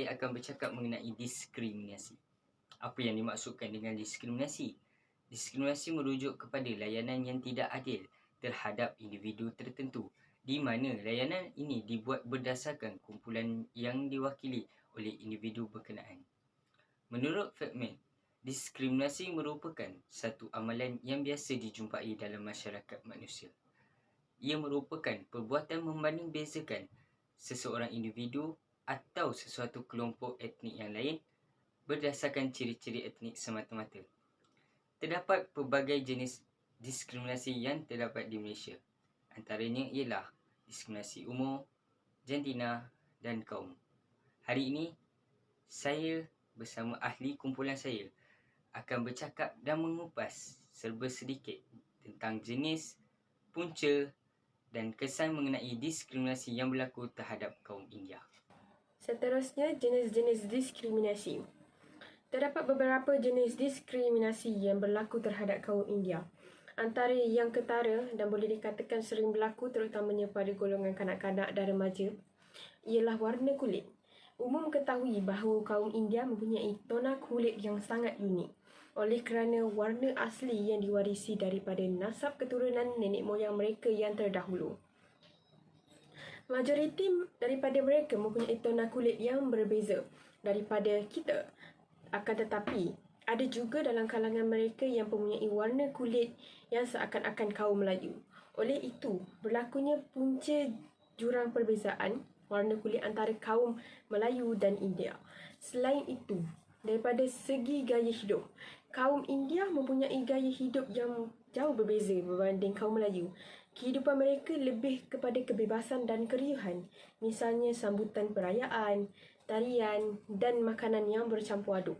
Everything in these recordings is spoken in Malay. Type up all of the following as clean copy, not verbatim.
saya akan bercakap mengenai diskriminasi. Apa yang dimaksudkan dengan diskriminasi? Diskriminasi merujuk kepada layanan yang tidak adil terhadap individu tertentu, di mana layanan ini dibuat berdasarkan kumpulan yang diwakili oleh individu berkenaan. Menurut Feldman, diskriminasi merupakan satu amalan yang biasa dijumpai dalam masyarakat manusia. Ia merupakan perbuatan membanding bezakan seseorang individu atau sesuatu kelompok etnik yang lain berdasarkan ciri-ciri etnik semata-mata. Terdapat pelbagai jenis diskriminasi yang terdapat di Malaysia. Antaranya ialah diskriminasi umur, jantina dan kaum. Hari ini, saya bersama ahli kumpulan saya akan bercakap dan mengupas serba sedikit tentang jenis, punca dan kesan mengenai diskriminasi yang berlaku terhadap kaum India. Seterusnya, jenis-jenis diskriminasi. Terdapat beberapa jenis diskriminasi yang berlaku terhadap kaum India. Antara yang ketara dan boleh dikatakan sering berlaku terutamanya pada golongan kanak-kanak dan remaja ialah warna kulit. Umum ketahui bahawa kaum India mempunyai tona kulit yang sangat unik oleh kerana warna asli yang diwarisi daripada nasab keturunan nenek moyang mereka yang terdahulu. Majoriti daripada mereka mempunyai tona kulit yang berbeza daripada kita. Akan tetapi, ada juga dalam kalangan mereka yang mempunyai warna kulit yang seakan-akan kaum Melayu. Oleh itu, berlakunya punca jurang perbezaan warna kulit antara kaum Melayu dan India. Selain itu, daripada segi gaya hidup, kaum India mempunyai gaya hidup yang jauh berbeza berbanding kaum Melayu. Kehidupan mereka lebih kepada kebebasan dan keriuhan, misalnya sambutan perayaan, tarian dan makanan yang bercampur aduk.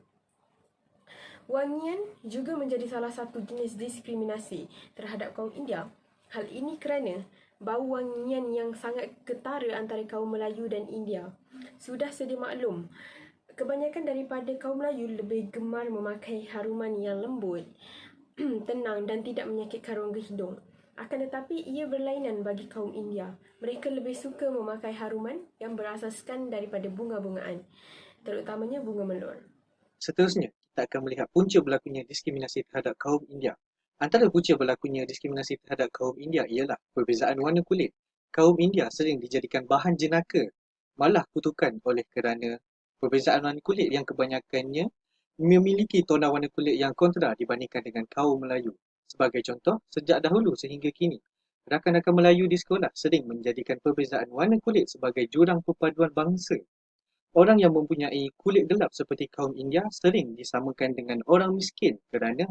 Wangian juga menjadi salah satu jenis diskriminasi terhadap kaum India. Hal ini kerana bau wangian yang sangat ketara antara kaum Melayu dan India. Sudah sedia maklum, kebanyakan daripada kaum Melayu lebih gemar memakai haruman yang lembut, tenang dan tidak menyakitkan rongga hidung. Akan tetapi, ia berlainan bagi kaum India. Mereka lebih suka memakai haruman yang berasaskan daripada bunga-bungaan, terutamanya bunga melur. Seterusnya, kita akan melihat punca berlakunya diskriminasi terhadap kaum India. Antara punca berlakunya diskriminasi terhadap kaum India ialah perbezaan warna kulit. Kaum India sering dijadikan bahan jenaka, malah kutukan oleh kerana perbezaan warna kulit yang kebanyakannya memiliki tona warna kulit yang kontra dibandingkan dengan kaum Melayu. Sebagai contoh, sejak dahulu sehingga kini, rakan-rakan Melayu di sekolah sering menjadikan perbezaan warna kulit sebagai jurang perpaduan bangsa. Orang yang mempunyai kulit gelap seperti kaum India sering disamakan dengan orang miskin kerana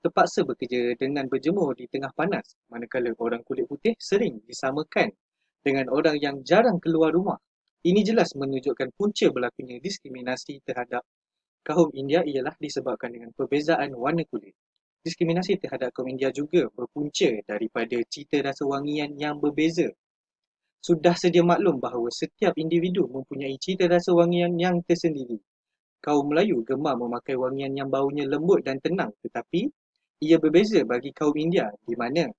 terpaksa bekerja dengan berjemur di tengah panas, manakala orang kulit putih sering disamakan dengan orang yang jarang keluar rumah. Ini jelas menunjukkan punca berlakunya diskriminasi terhadap kaum India ialah disebabkan dengan perbezaan warna kulit. Diskriminasi terhadap kaum India juga berpunca daripada cita rasa wangian yang berbeza. Sudah sedia maklum bahawa setiap individu mempunyai cita rasa wangian yang tersendiri. Kaum Melayu gemar memakai wangian yang baunya lembut dan tenang, tetapi ia berbeza bagi kaum India di mana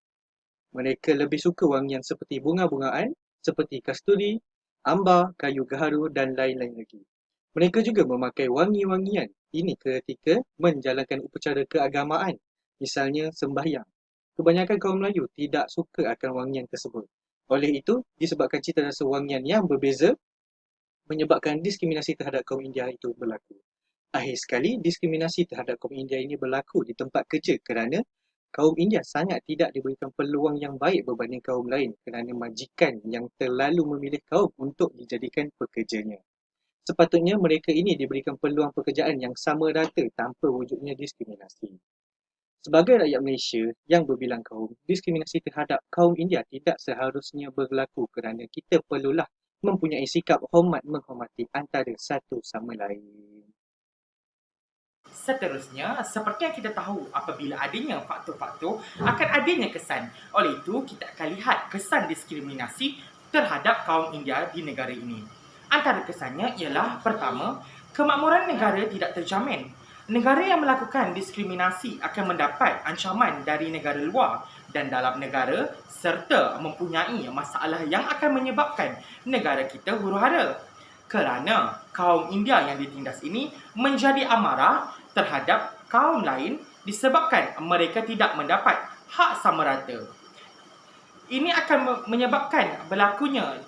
mereka lebih suka wangian seperti bunga-bungaan, seperti kasturi, ambar, kayu gaharu dan lain-lain lagi. Mereka juga memakai wangi-wangian ini ketika menjalankan upacara keagamaan, misalnya sembahyang. Kebanyakan kaum Melayu tidak suka akan wangian tersebut. Oleh itu, disebabkan cita rasa wangian yang berbeza, menyebabkan diskriminasi terhadap kaum India itu berlaku. Akhir sekali, diskriminasi terhadap kaum India ini berlaku di tempat kerja kerana kaum India sangat tidak diberikan peluang yang baik berbanding kaum lain kerana majikan yang terlalu memilih kaum untuk dijadikan pekerjanya. Sepatutnya mereka ini diberikan peluang pekerjaan yang sama rata tanpa wujudnya diskriminasi. Sebagai rakyat Malaysia yang berbilang kaum, diskriminasi terhadap kaum India tidak seharusnya berlaku kerana kita perlulah mempunyai sikap hormat menghormati antara satu sama lain. Seterusnya, seperti yang kita tahu apabila adanya faktor-faktor akan adanya kesan. Oleh itu, kita akan lihat kesan diskriminasi terhadap kaum India di negara ini. Antara kesannya ialah pertama, kemakmuran negara tidak terjamin. Negara yang melakukan diskriminasi akan mendapat ancaman dari negara luar dan dalam negara serta mempunyai masalah yang akan menyebabkan negara kita huru-hara. Kerana kaum India yang ditindas ini menjadi amarah terhadap kaum lain disebabkan mereka tidak mendapat hak sama rata. Ini akan menyebabkan berlakunya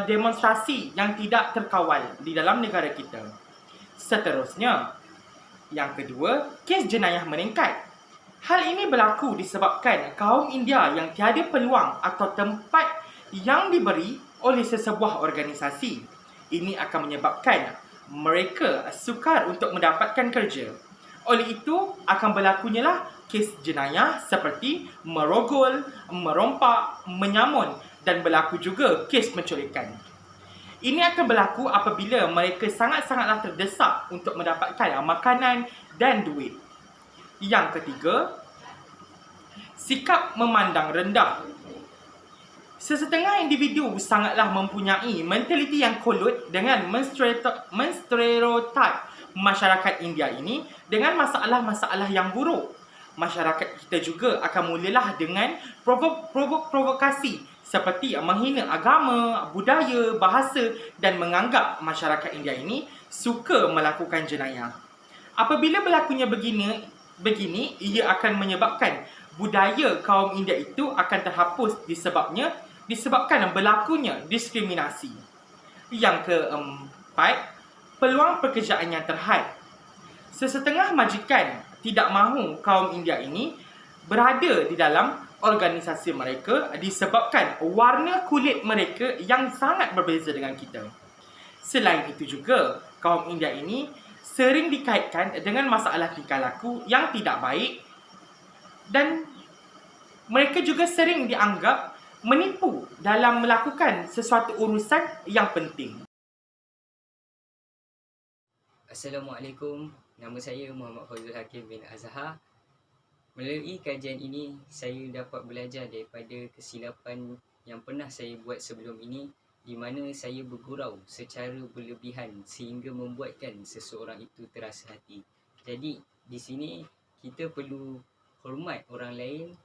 demonstrasi yang tidak terkawal di dalam negara kita. Seterusnya, yang kedua, kes jenayah meningkat. Hal ini berlaku disebabkan kaum India yang tiada peluang atau tempat yang diberi oleh sesebuah organisasi. Ini akan menyebabkan mereka sukar untuk mendapatkan kerja. Oleh itu, akan berlakunya lah kes jenayah seperti merogol, merompak, menyamun dan berlaku juga kes penculikan. Ini akan berlaku apabila mereka sangat-sangatlah terdesak untuk mendapatkan makanan dan duit. Yang ketiga, sikap memandang rendah. Sesetengah individu sangatlah mempunyai mentaliti yang kolot dengan menstereotip masyarakat India ini dengan masalah-masalah yang buruk. Masyarakat kita juga akan mulalah dengan provokasi seperti menghina agama, budaya, bahasa dan menganggap masyarakat India ini suka melakukan jenayah. Apabila berlakunya begini, ia akan menyebabkan budaya kaum India itu akan terhapus disebabkan berlakunya diskriminasi. Yang keempat, peluang pekerjaan yang terhad. Sesetengah majikan tidak mahu kaum India ini berada di dalam organisasi mereka disebabkan warna kulit mereka yang sangat berbeza dengan kita. Selain itu juga, kaum India ini sering dikaitkan dengan masalah tingkah laku yang tidak baik dan mereka juga sering dianggap menipu dalam melakukan sesuatu urusan yang penting. Assalamualaikum. Nama saya Muhammad Fazul Hakim bin Azhar. Melalui kajian ini, saya dapat belajar daripada kesilapan yang pernah saya buat sebelum ini, di mana saya bergurau secara berlebihan sehingga membuatkan seseorang itu terasa hati. Jadi, di sini kita perlu hormat orang lain,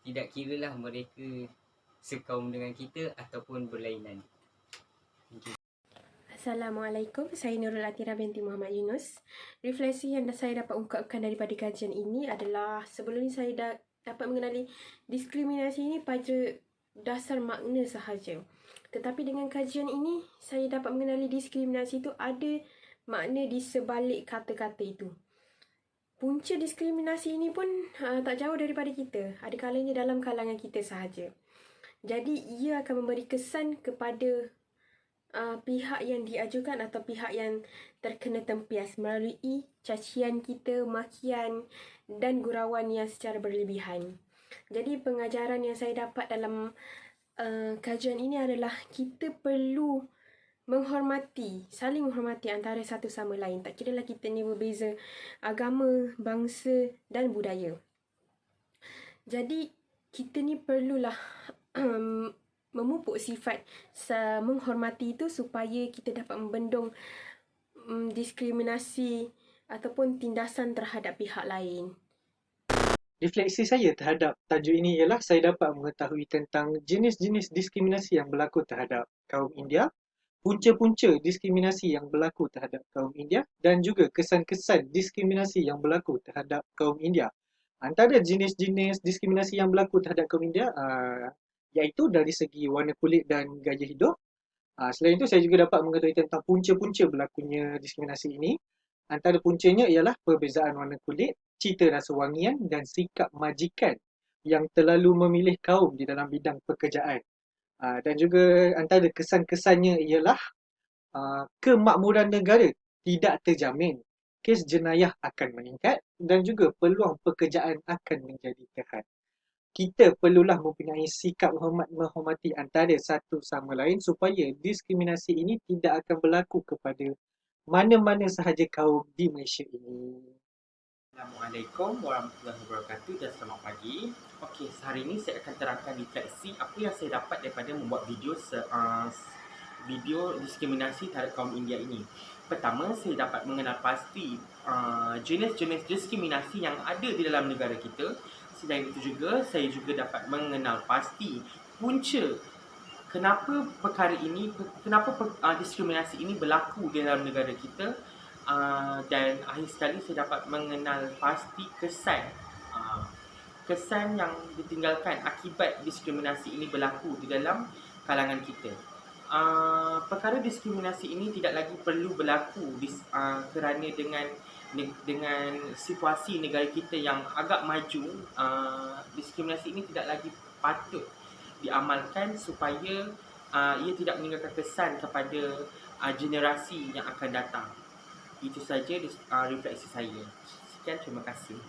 tidak kiralah mereka sekaum dengan kita ataupun berlainan. Assalamualaikum, saya Nurul Atira binti Muhammad Yunus. Refleksi yang saya dapat ungkapkan daripada kajian ini adalah sebelum ini saya dapat mengenali diskriminasi ini pada dasar makna sahaja. Tetapi dengan kajian ini, saya dapat mengenali diskriminasi itu ada makna di sebalik kata-kata itu. Punca diskriminasi ini pun tak jauh daripada kita. Ada kalanya dalam kalangan kita sahaja. Jadi, ia akan memberi kesan kepada pihak yang diajukan atau pihak yang terkena tempias melalui cacian kita, makian dan gurauan yang secara berlebihan. Jadi pengajaran yang saya dapat dalam kajian ini adalah kita perlu saling menghormati antara satu sama lain. Tak kiralah kita ni berbeza agama, bangsa dan budaya. Jadi kita ni perlulah memupuk sifat menghormati itu supaya kita dapat membendung diskriminasi ataupun tindasan terhadap pihak lain. Refleksi saya terhadap tajuk ini ialah saya dapat mengetahui tentang jenis-jenis diskriminasi yang berlaku terhadap kaum India, punca-punca diskriminasi yang berlaku terhadap kaum India dan juga kesan-kesan diskriminasi yang berlaku terhadap kaum India. Antara jenis-jenis diskriminasi yang berlaku terhadap kaum India iaitu dari segi warna kulit dan gaya hidup. Selain itu, saya juga dapat mengetahui tentang punca-punca berlakunya diskriminasi ini. Antara puncanya ialah perbezaan warna kulit, cita rasa wangian dan sikap majikan yang terlalu memilih kaum di dalam bidang pekerjaan. Dan juga antara kesan-kesannya ialah kemakmuran negara tidak terjamin, kes jenayah akan meningkat dan juga peluang pekerjaan akan menjadi terhad. Kita perlulah mempunyai sikap menghormati antara satu sama lain supaya diskriminasi ini tidak akan berlaku kepada mana-mana sahaja kaum di Malaysia ini. Assalamualaikum warahmatullahi wabarakatuh dan selamat pagi. Okey, hari ini saya akan terangkan refleksi apa yang saya dapat daripada membuat video diskriminasi terhadap kaum India ini. Pertama, saya dapat mengenal pasti jenis-jenis diskriminasi yang ada di dalam negara kita. Selain itu juga, saya juga dapat mengenal pasti punca kenapa perkara ini, kenapa diskriminasi ini berlaku di dalam negara kita, dan akhir sekali saya dapat mengenal pasti kesan yang ditinggalkan akibat diskriminasi ini berlaku di dalam kalangan kita. Perkara diskriminasi ini tidak lagi perlu berlaku kerana dengan situasi negara kita yang agak maju, diskriminasi ini tidak lagi patut diamalkan supaya ia tidak meninggalkan kesan kepada generasi yang akan datang. Itu saja refleksi saya. Sekian, terima kasih.